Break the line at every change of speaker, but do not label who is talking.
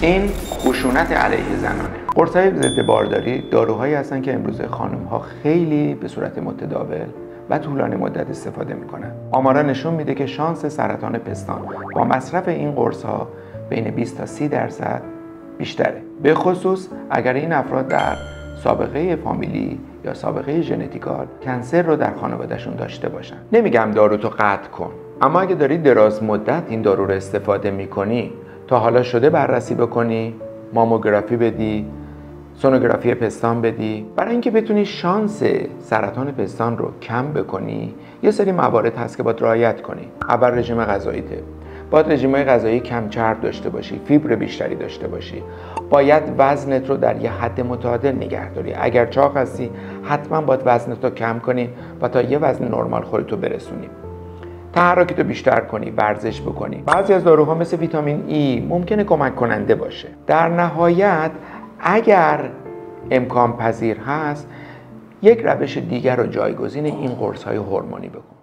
این خشونت علیه زنانه. قرص‌های ضد بارداری داروهایی هستن که امروز خانم‌ها خیلی به صورت متداول و طولانی مدت استفاده میکنن. آمارا نشون میده که شانس سرطان پستان با مصرف این قرص‌ها بین 20 تا 30% بیشتره. به خصوص اگر این افراد در سابقه فامیلی یا سابقه ژنتیکال کنسر رو در خانوادهشون داشته باشن. نمیگم دارو تو قطع کن، اما اگه داری دراز مدت این دارو رو استفاده میکنی، تا حالا شده بررسی بکنی، ماموگرافی بدی، سونوگرافی پستان بدی، برای اینکه بتونی شانس سرطان پستان رو کم بکنی. یه سری موارد هست که باید رعایت کنی. اول رژیم غذاییته. باید رژیم‌های غذایی کم چرب داشته باشی، فیبر بیشتری داشته باشی. باید وزنت رو در یه حد متعادل نگه داری. اگر چاق هستی حتما باید وزنت رو کم کنی و تا یه وزن نرمال خودتو برسونی. تحرکتو بیشتر کنی، ورزش بکنی. بعضی از داروها مثل ویتامین ای ممکنه کمک کننده باشه. در نهایت اگر امکان پذیر هست، یک روش دیگر رو جایگزین این قرص‌های هورمونی بکن.